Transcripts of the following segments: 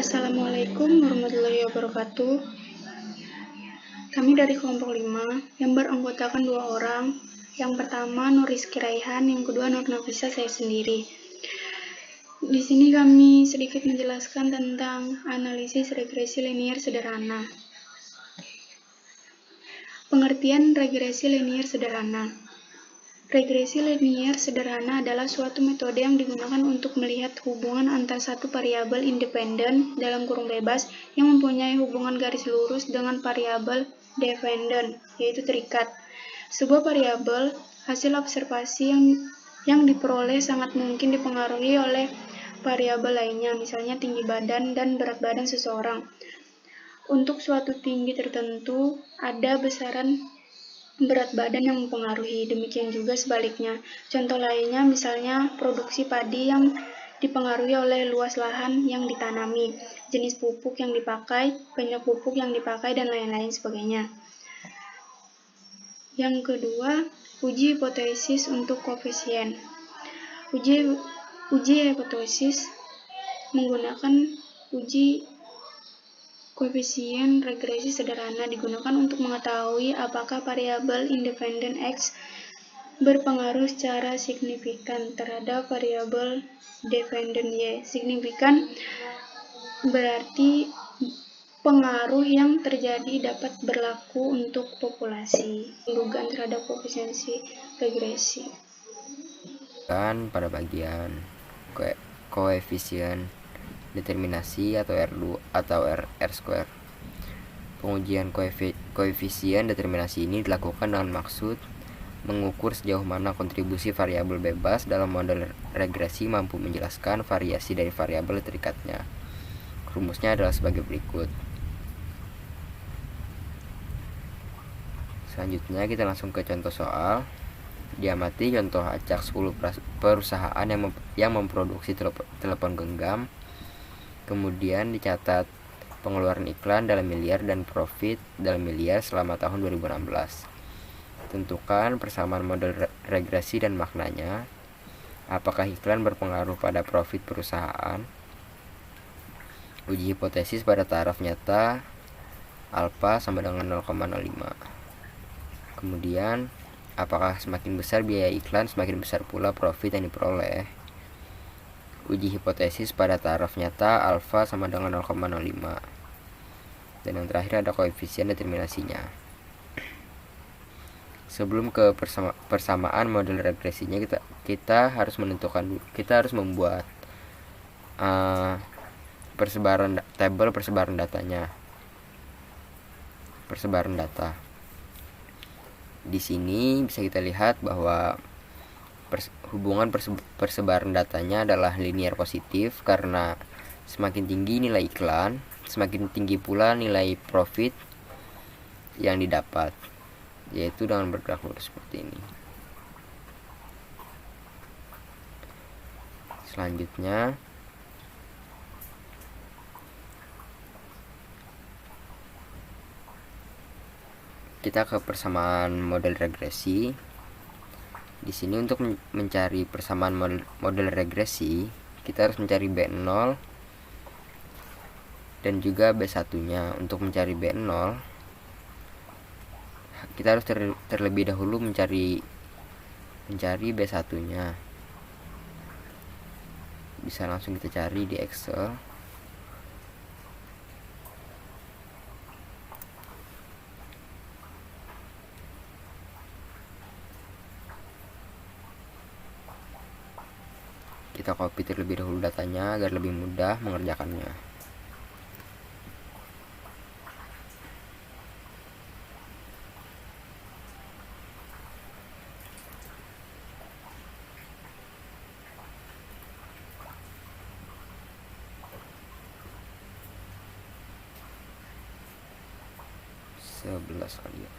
Assalamualaikum warahmatullahi wabarakatuh. Kami dari kelompok 5 yang beranggotakan 2 orang. Yang pertama Nur Rizky Raihan, yang kedua Nur Nafisa, saya sendiri. Di sini kami sedikit menjelaskan tentang analisis regresi linier sederhana. Pengertian regresi linier sederhana. Regresi linier sederhana adalah suatu metode yang digunakan untuk melihat hubungan antar satu variabel independen dalam kurung bebas yang mempunyai hubungan garis lurus dengan variabel dependen, yaitu terikat. Sebuah variabel hasil observasi yang diperoleh sangat mungkin dipengaruhi oleh variabel lainnya, misalnya tinggi badan dan berat badan seseorang. Untuk suatu tinggi tertentu, ada besaran berat badan yang mempengaruhi, demikian juga sebaliknya. Contoh lainnya misalnya produksi padi yang dipengaruhi oleh luas lahan yang ditanami, jenis pupuk yang dipakai, banyak pupuk yang dipakai, dan lain-lain sebagainya. Yang kedua, uji hipotesis untuk koefisien. Uji hipotesis menggunakan uji koefisien regresi sederhana digunakan untuk mengetahui apakah variabel independen X berpengaruh secara signifikan terhadap variabel dependen Y. Signifikan berarti pengaruh yang terjadi dapat berlaku untuk populasi. Dugaan terhadap koefisiensi regresi. Dan pada bagian koefisien determinasi atau R2 atau R2. Pengujian koefisien determinasi ini dilakukan dengan maksud mengukur sejauh mana kontribusi variabel bebas dalam model regresi mampu menjelaskan variasi dari variabel terikatnya. Rumusnya adalah sebagai berikut. Selanjutnya kita langsung ke contoh soal. Diamati contoh acak 10 perusahaan yang memproduksi telepon genggam. Kemudian dicatat pengeluaran iklan dalam miliar dan profit dalam miliar selama tahun 2016. Tentukan persamaan model regresi dan maknanya. Apakah iklan berpengaruh pada profit perusahaan? Uji hipotesis pada taraf nyata alfa sama dengan 0,05. Kemudian, apakah semakin besar biaya iklan, semakin besar pula profit yang diperoleh? Uji hipotesis pada taraf nyata alfa sama dengan 0,05. Dan yang terakhir ada koefisien determinasinya. Sebelum ke persamaan model regresinya, kita harus menentukan, kita harus membuat tabel persebaran datanya. Persebaran data. Di sini bisa kita lihat bahwa hubungan persebaran datanya adalah linear positif karena semakin tinggi nilai iklan, semakin tinggi pula nilai profit yang didapat, yaitu dengan bergerak lurus seperti ini. Selanjutnya kita ke persamaan model regresi. Di sini untuk mencari persamaan model regresi, kita harus mencari B0 dan juga B1-nya. Untuk mencari B0, kita harus terlebih dahulu mencari B1-nya. Bisa langsung kita cari di Excel. Kita copy terlebih dahulu datanya agar lebih mudah mengerjakannya. Sebelas kali ya.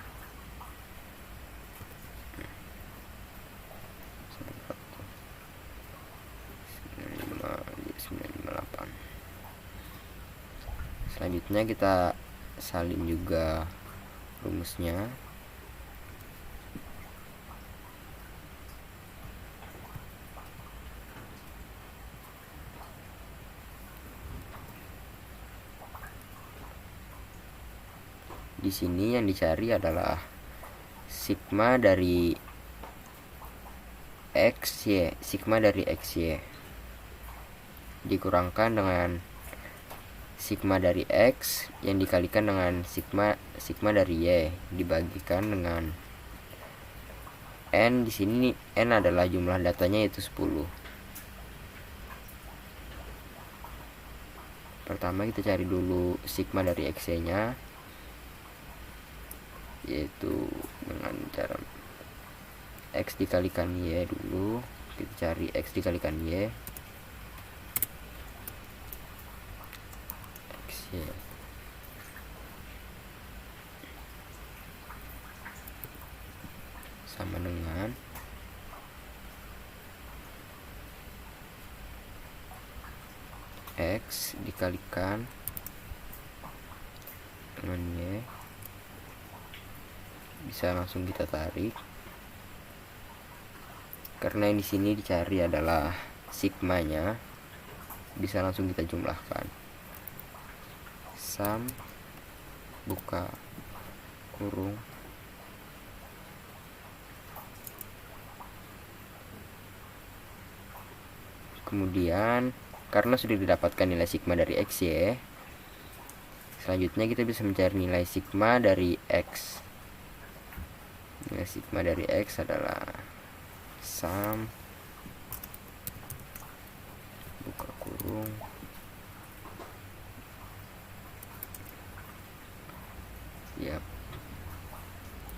958. Selanjutnya kita salin juga rumusnya. Di sini yang dicari adalah sigma dari XY, sigma dari XY dikurangkan dengan sigma dari X yang dikalikan dengan sigma dari Y dibagikan dengan N. Di sini N adalah jumlah datanya, yaitu 10. Pertama kita cari dulu sigma dari XY nya, yaitu dengan cara X dikalikan Y dulu. Kita cari X dikalikan Y, XY sama dengan X dikalikan dengan Y. Bisa langsung kita tarik, karena yang di sini dicari adalah sigmanya. Bisa langsung kita jumlahkan. Sum buka kurung kemudian karena sudah didapatkan nilai sigma dari XY, selanjutnya kita bisa mencari nilai sigma dari X. Nilai sigma dari X adalah sum buka kurung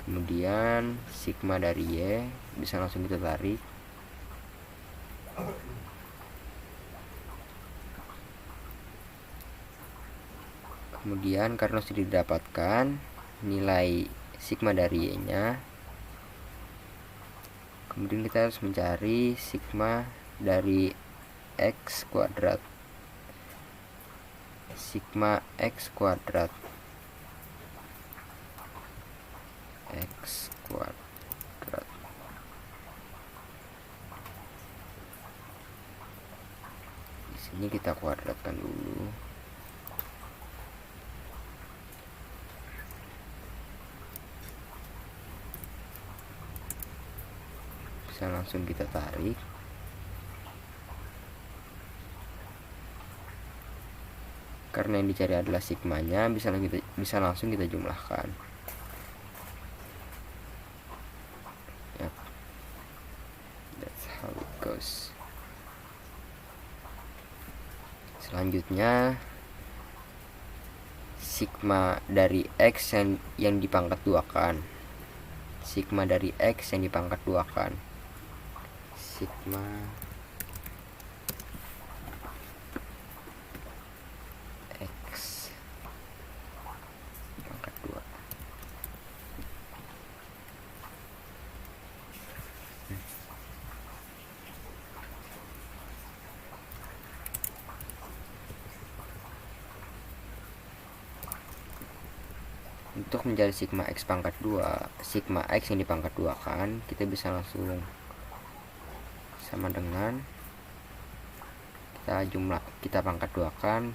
kemudian sigma dari Y bisa langsung kita tarik. Kemudian karena sudah didapatkan nilai sigma dari Y nya, kemudian kita harus mencari sigma dari X kuadrat. Sigma X kuadrat X kuadrat di sini kita kuadratkan dulu. Bisa langsung kita tarik. Karena yang dicari adalah sigmanya, bisa langsung kita jumlahkan. Yep. That's how it goes. Selanjutnya sigma dari X yang dipangkat duakan. Sigma dari X yang dipangkat duakan. Sigma X pangkat 2. Untuk mencari sigma X pangkat 2, sigma X yang dipangkat 2 kan, kita bisa langsung sama dengan kita pangkat 2 kan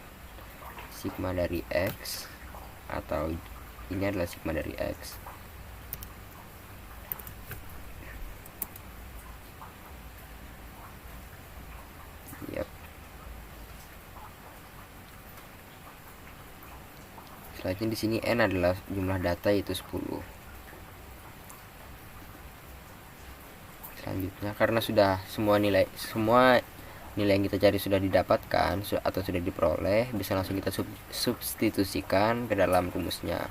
sigma dari X, atau ini adalah sigma dari X. Yep. Selanjutnya di sini N adalah jumlah data, yaitu 10. Selanjutnya karena sudah semua nilai yang kita cari sudah didapatkan atau sudah diperoleh, bisa langsung kita substitusikan ke dalam rumusnya.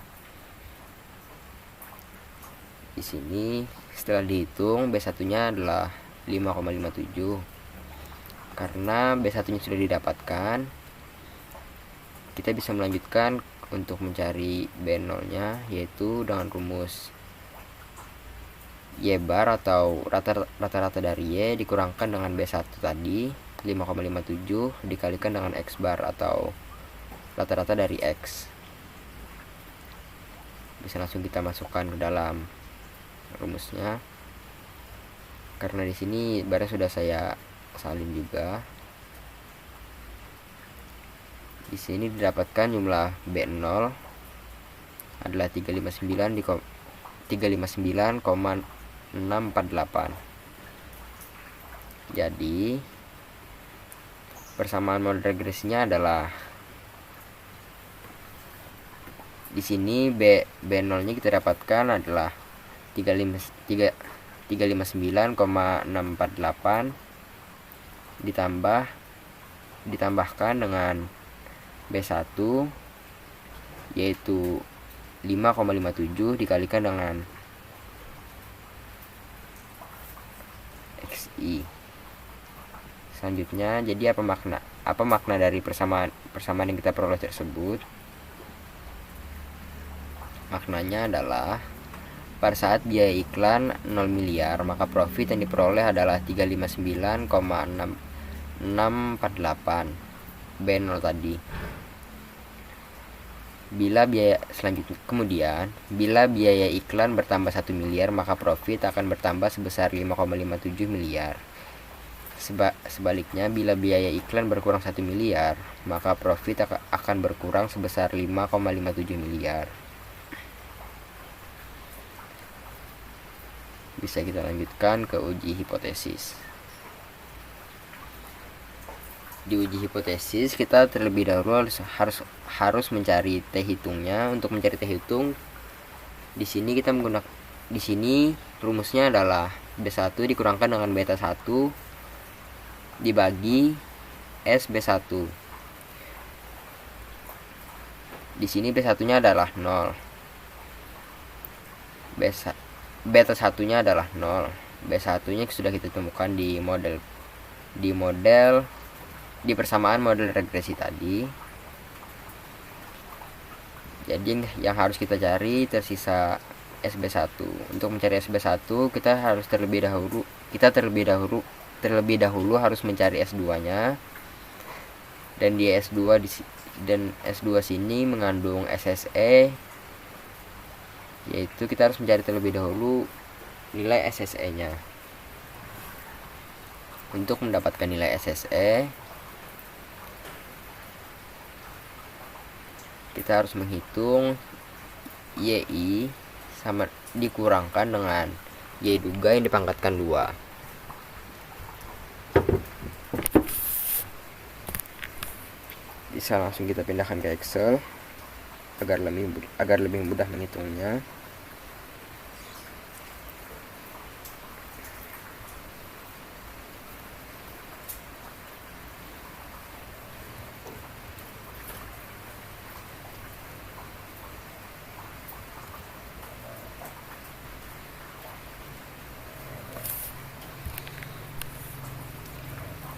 Di sini setelah dihitung B1-nya adalah 5,57. Karena B1-nya sudah didapatkan, kita bisa melanjutkan untuk mencari B0-nya, yaitu dengan rumus Y bar atau rata-rata dari Y dikurangkan dengan B1 tadi, 5,57 dikalikan dengan X bar atau rata-rata dari X. Bisa langsung kita masukkan ke dalam rumusnya. Karena di sini barnya sudah saya salin juga. Di sini didapatkan jumlah B0 adalah 359,648. Jadi persamaan model regresinya adalah di sini B0 nya kita dapatkan adalah 359,648 ditambahkan dengan B1 yaitu 5,57 dikalikan dengan XI. Selanjutnya, jadi apa makna dari persamaan yang kita peroleh tersebut? Maknanya adalah pada saat biaya iklan 0 miliar, maka profit yang diperoleh adalah 359,648 B0 tadi. Bila biaya iklan bertambah 1 miliar, maka profit akan bertambah sebesar 5,57 miliar. Sebaliknya, bila biaya iklan berkurang 1 miliar, maka profit akan berkurang sebesar 5,57 miliar. Bisa kita lanjutkan ke uji hipotesis. Di uji hipotesis kita terlebih dahulu harus mencari T hitungnya. Untuk mencari T hitung, di sini rumusnya adalah B1 dikurangkan dengan beta 1 dibagi S B1. Di sini B1-nya adalah 0. Beta 1-nya adalah 0. B1-nya sudah kita temukan di persamaan model regresi tadi. Jadi yang harus kita cari tersisa SB1. Untuk mencari SB1 kita terlebih dahulu harus mencari S2-nya. Dan di S2 sini mengandung SSE, yaitu kita harus mencari terlebih dahulu nilai SSE-nya. Untuk mendapatkan nilai SSE, kita harus menghitung YI sama dikurangkan dengan Y duga yang dipangkatkan 2. Bisa langsung kita pindahkan ke Excel agar lebih mudah menghitungnya.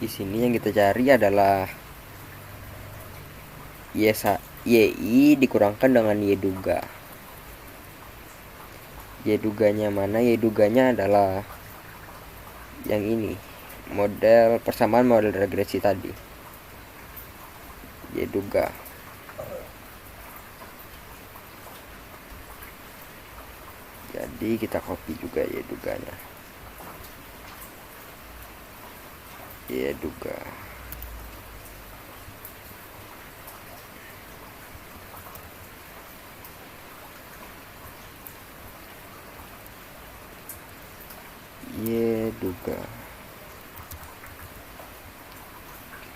Di sini yang kita cari adalah YI dikurangkan dengan Y duga. Y duganya mana? Y duganya adalah yang ini, persamaan model regresi tadi. Y duga. Jadi kita copy juga Y duganya. Y duga. Y duga.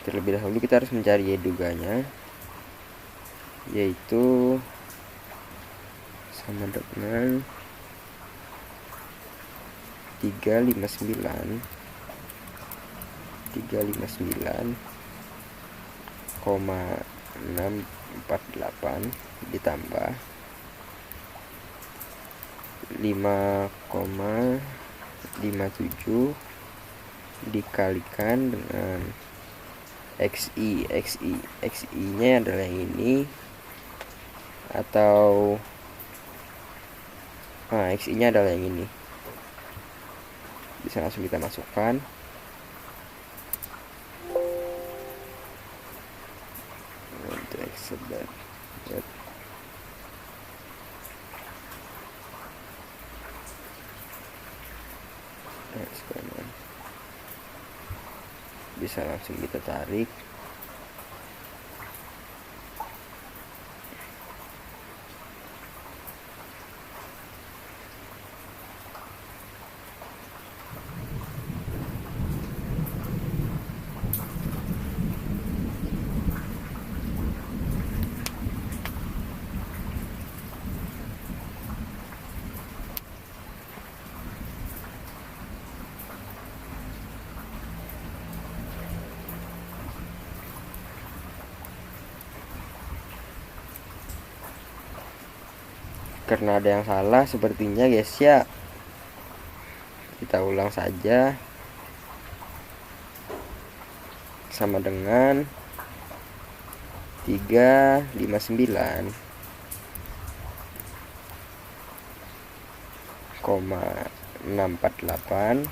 Terlebih dahulu kita harus mencari Y duganya, yaitu sama dengan 359,648 ditambah 5,57 dikalikan dengan XI nya adalah yang ini, atau XI nya adalah yang ini. Bisa langsung kita masukkan. Untuk Excel bisa langsung kita tarik. karena ada yang salah sepertinya guys ya. Kita ulang saja. Sama dengan 359,648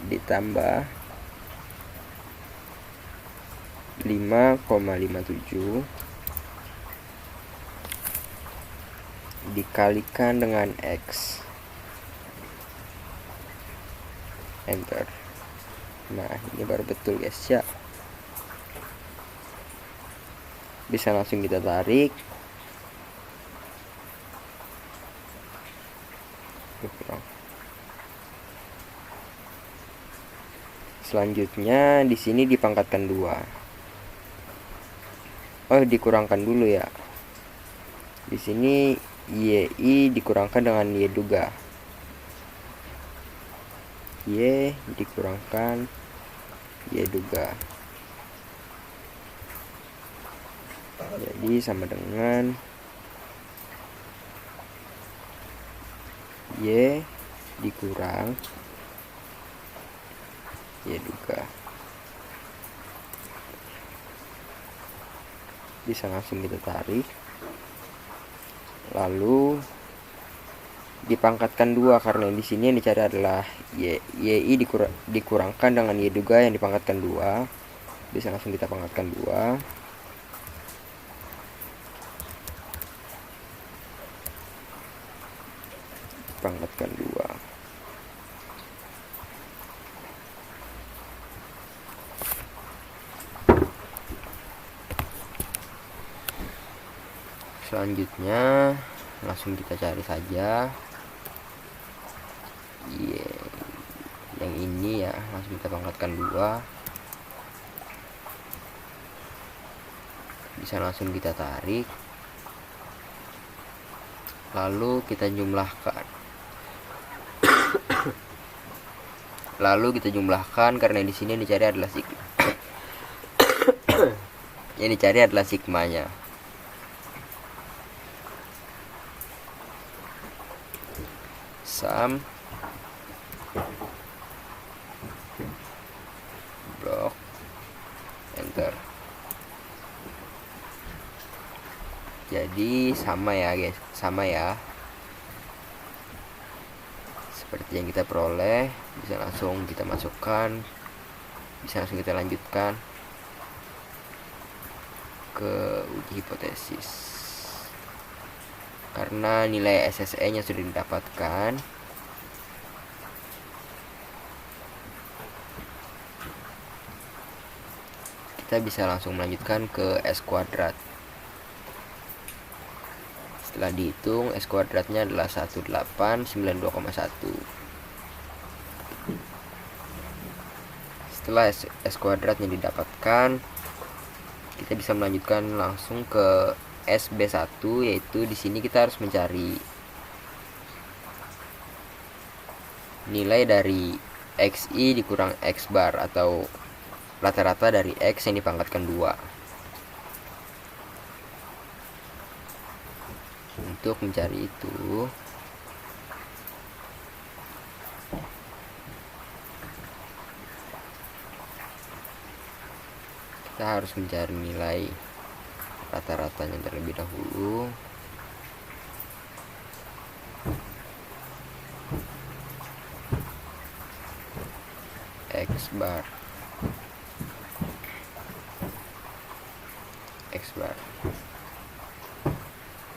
ditambah 5,57 dikalikan dengan X. Enter. Nah, ini baru betul guys ya. Bisa langsung kita tarik. Selanjutnya di sini dipangkatkan 2. Oh, dikurangkan dulu ya. Di sini YI dikurangkan dengan Y duga. Y dikurangkan Y duga. Jadi sama dengan Y dikurang Y duga. Bisa langsung kita tarik. Lalu dipangkatkan 2 karena di sini yang dicari adalah YI dikurangkan dengan Y duga yang dipangkatkan 2. Bisa langsung kita pangkatkan 2. Pangkatkan 2. Selanjutnya langsung kita cari saja yang ini ya, langsung kita pangkatkan 2. Bisa langsung kita tarik, lalu kita jumlahkan karena di sini yang dicari adalah yang dicari adalah sigmanya. Sum blok enter. Jadi sama ya guys, sama ya seperti yang kita peroleh. Bisa langsung kita masukkan, bisa langsung kita lanjutkan ke uji hipotesis. Karena nilai SSE nya sudah didapatkan, kita bisa langsung melanjutkan ke S kuadrat. Setelah dihitung, S kuadratnya adalah 1892,1. Setelah S kuadratnya didapatkan, kita bisa melanjutkan langsung ke SB1, yaitu di sini kita harus mencari nilai dari XI dikurang X bar atau rata-rata dari X yang dipangkatkan 2. Untuk mencari itu, kita harus mencari nilai rata-ratanya terlebih dahulu. X bar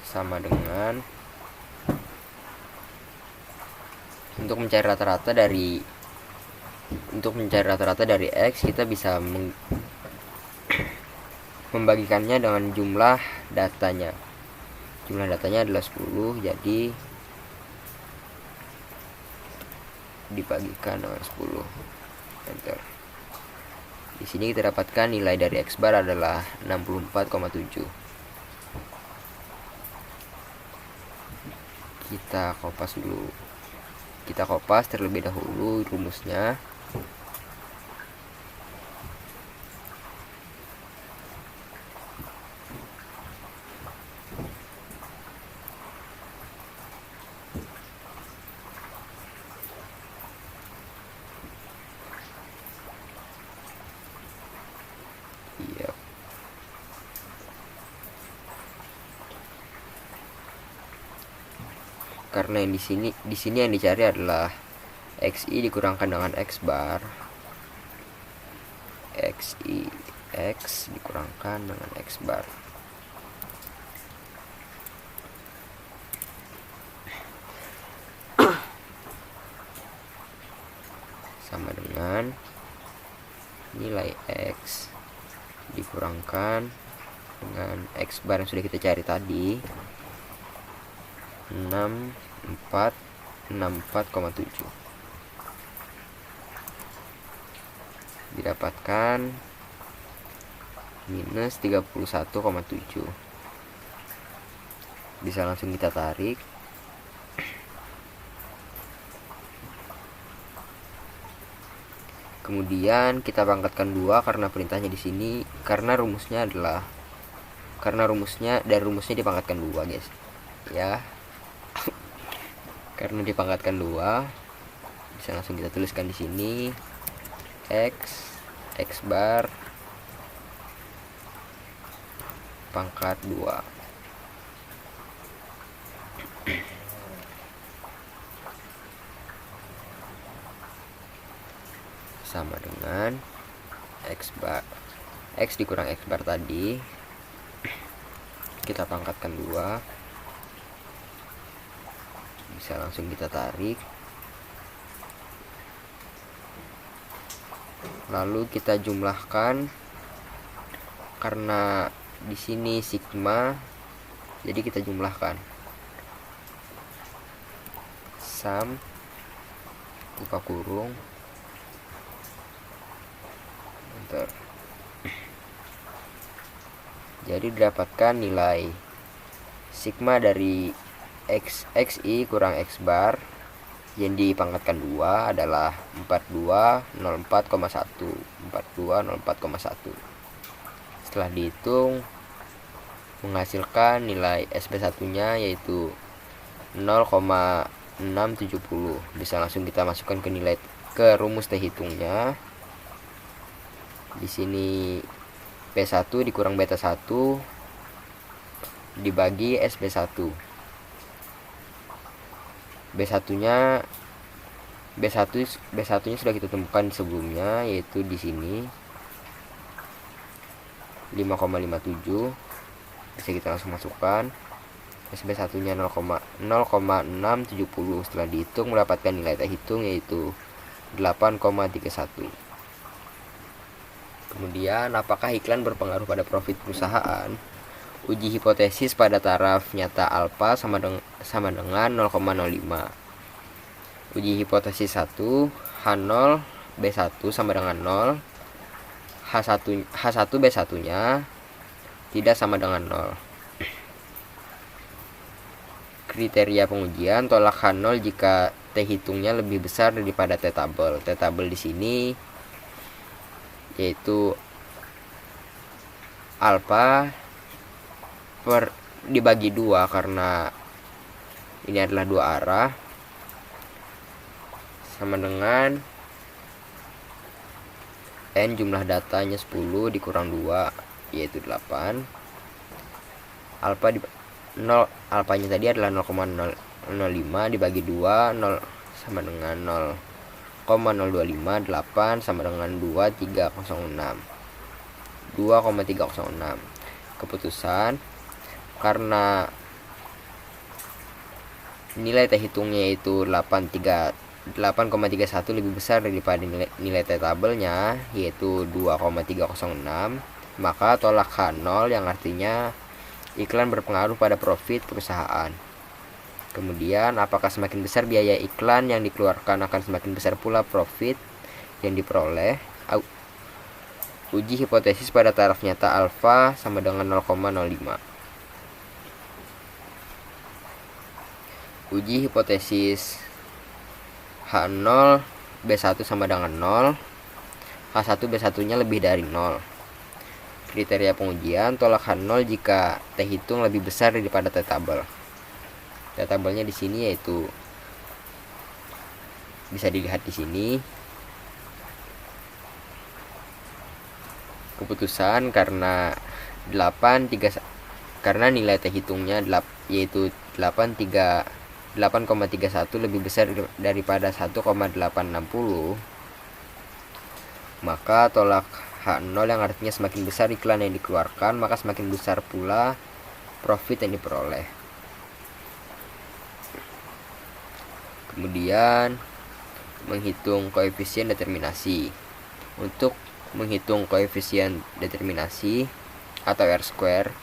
sama dengan, untuk mencari rata-rata dari X, kita bisa membagikannya dengan jumlah datanya. Jumlah datanya adalah 10, jadi dibagikan dengan 10. Enter. Di sini kita dapatkan nilai dari X bar adalah 64,7. Kita kopas dulu. Kita kopas terlebih dahulu rumusnya. karena yang di sini yang dicari adalah xi dikurangkan dengan x bar. X dikurangkan dengan x bar. Sama dengan nilai x dikurangkan dengan x bar yang sudah kita cari tadi, 64,7, didapatkan minus 31,7. Bisa langsung kita tarik. Kemudian kita pangkatkan 2 karena perintahnya di sini, karena rumusnya dipangkatkan 2, guys. Ya. Karena dipangkatkan 2, bisa langsung kita tuliskan di sini x bar pangkat 2 sama dengan x dikurang x bar tadi, kita pangkatkan 2, bisa langsung kita tarik, lalu kita jumlahkan karena di sini sigma, jadi kita jumlahkan sum buka kurung enter. Jadi didapatkan nilai sigma dari xi kurang x bar yang dipangkatkan 2 adalah 4204,1. Setelah dihitung menghasilkan nilai SB1 nya yaitu 0,670. Bisa langsung kita masukkan ke rumus teh hitungnya. Di sini P1 dikurang beta 1 dibagi SB1. B1-nya sudah kita temukan sebelumnya, yaitu di sini 5,57. Bisa kita langsung masukkan. SB1-nya 0,670. Setelah dihitung mendapatkan nilai tak hitung yaitu 8,31. Kemudian, apakah iklan berpengaruh pada profit perusahaan? Uji hipotesis pada taraf nyata alfa sama dengan 0,05. Uji hipotesis 1, H0 B1 sama dengan 0. H1 B1 nya tidak sama dengan 0. Kriteria pengujian tolak H0 jika T hitungnya lebih besar daripada T tabel. T tabel di sini yaitu alfa dibagi 2 karena ini adalah 2 arah, sama dengan n jumlah datanya 10 dikurang 2 yaitu 8. Alfanya tadi adalah 0,005 dibagi 2 0 sama dengan 0,025. 8 sama dengan 2,306. Keputusan karena nilai T hitungnya yaitu 8,31 lebih besar daripada nilai T tabelnya yaitu 2,306, maka tolak H0 yang artinya iklan berpengaruh pada profit perusahaan. Kemudian, apakah semakin besar biaya iklan yang dikeluarkan akan semakin besar pula profit yang diperoleh? Uji hipotesis pada taraf nyata alfa sama dengan 0,05. Uji hipotesis H0 B1 sama dengan 0. H1 B1 nya lebih dari 0. Kriteria pengujian tolak H0 jika T hitung lebih besar daripada T tabel. T tabelnya di sini yaitu bisa dilihat di sini. Keputusan karena nilai T hitungnya yaitu 83 8,31 lebih besar daripada 1,860, maka tolak H0 yang artinya semakin besar iklan yang dikeluarkan, maka semakin besar pula profit yang diperoleh. Kemudian menghitung koefisien determinasi. Untuk menghitung koefisien determinasi atau R-square,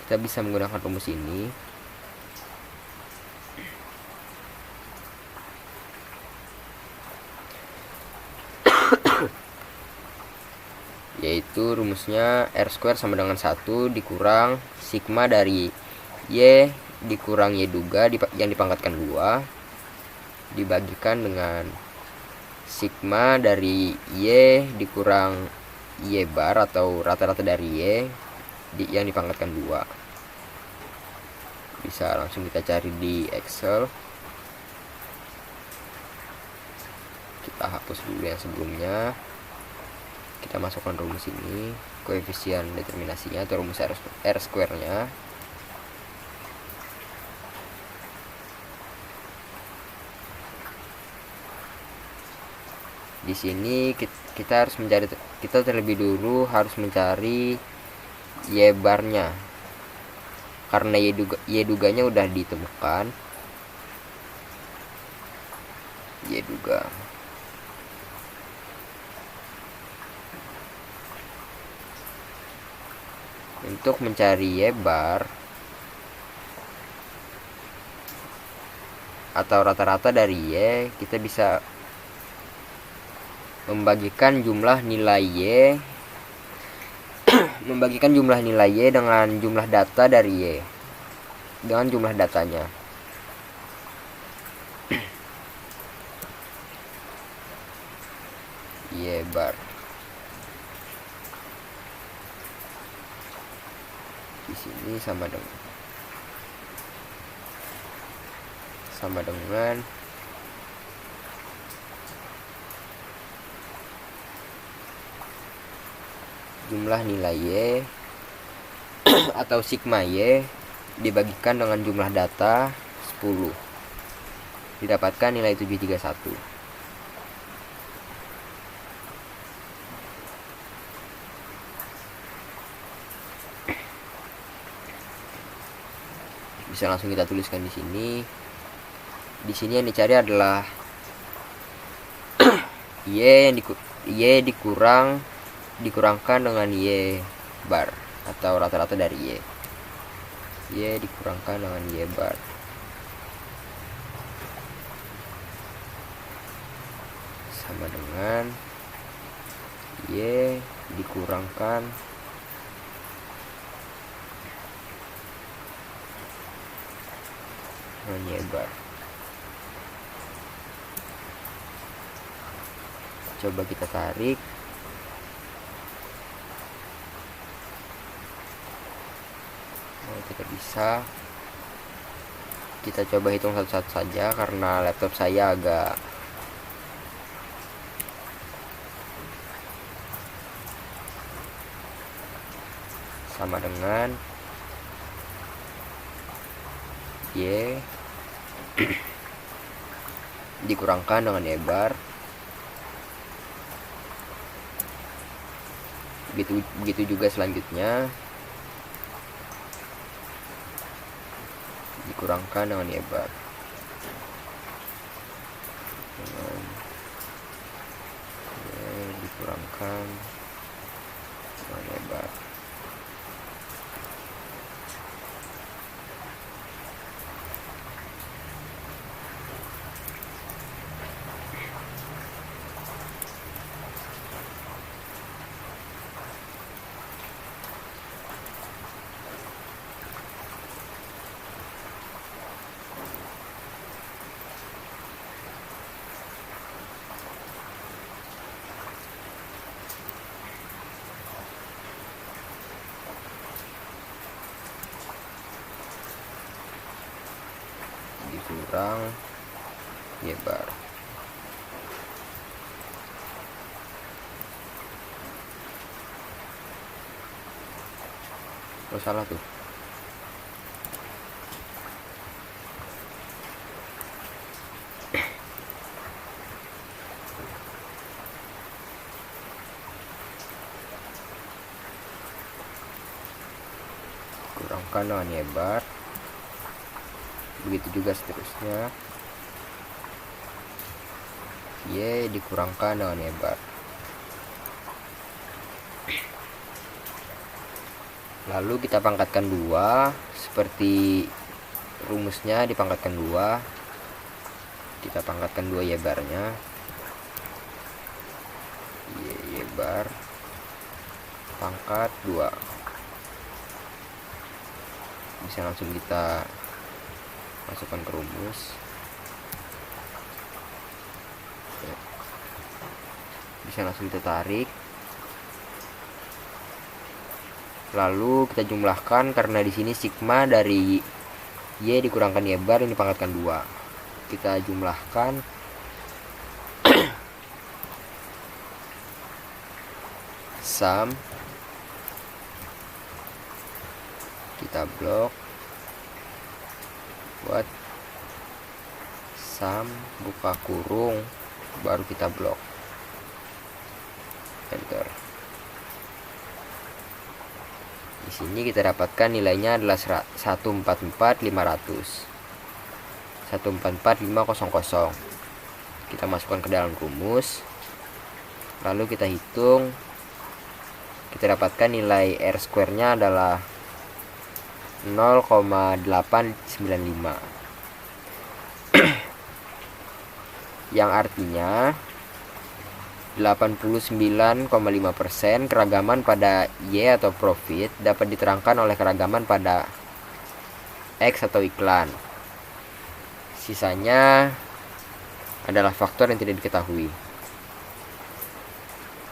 kita bisa menggunakan rumus ini. Yaitu rumusnya R-square sama dengan 1 dikurang sigma dari Y dikurang Y duga yang dipangkatkan 2 dibagikan dengan sigma dari Y dikurang Y bar atau rata-rata dari Y yang dipangkatkan 2. Bisa langsung kita cari di Excel. Kita hapus dulu yang sebelumnya. Kita masukkan rumus ini, koefisien determinasinya atau rumus R square-nya. Di sini kita harus mencari, kita terlebih dulu harus mencari Y barnya, karena Y duganya udah ditemukan. Y duga untuk mencari Y bar atau rata-rata dari Y, kita bisa membagikan jumlah nilai Y membagikan jumlah nilai Y dengan jumlah data dari Y, dengan jumlah datanya. Y bar di sini sama dengan jumlah nilai Y atau sigma Y dibagikan dengan jumlah data 10, didapatkan nilai 731. Bisa langsung kita tuliskan di sini. Di sini yang dicari adalah Y dikurangkan dengan Y bar atau rata-rata dari Y. Y dikurangkan dengan Y bar. Sama dengan Y dikurangkan dengan Y bar. Coba kita tarik. Tidak bisa. Kita coba hitung satu-satu saja karena laptop saya agak sama dengan Y dikurangkan dengan Y bar. Begitu juga selanjutnya, dikurangkan dengan Y bar dengan Y dikurangkan dengan Y bar. Dikurang Y bar. Oh, salah tuh. kurangkan dengan Y bar, begitu juga seterusnya. Y dikurangkan dengan Y bar. Lalu kita pangkatkan 2 seperti rumusnya, dipangkatkan 2. Kita pangkatkan 2 Y barnya. Y bar pangkat 2. Bisa langsung kita masukkan ke rumus. Bisa langsung kita tarik. Lalu kita jumlahkan, karena di sini sigma dari Y dikurangkan Y bar ini pangkatkan 2. Kita jumlahkan. Sum. Kita blok. Buat sum buka kurung, baru kita blok. Enter. Di sini kita dapatkan nilainya adalah 144.500. 144.500. Kita masukkan ke dalam rumus. Lalu kita hitung. Kita dapatkan nilai R square-nya adalah 0,895. Yang artinya 89,5% keragaman pada Y atau profit dapat diterangkan oleh keragaman pada X atau iklan. Sisanya adalah faktor yang tidak diketahui.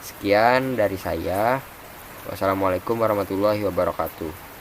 Sekian dari saya. Wassalamualaikum warahmatullahi wabarakatuh.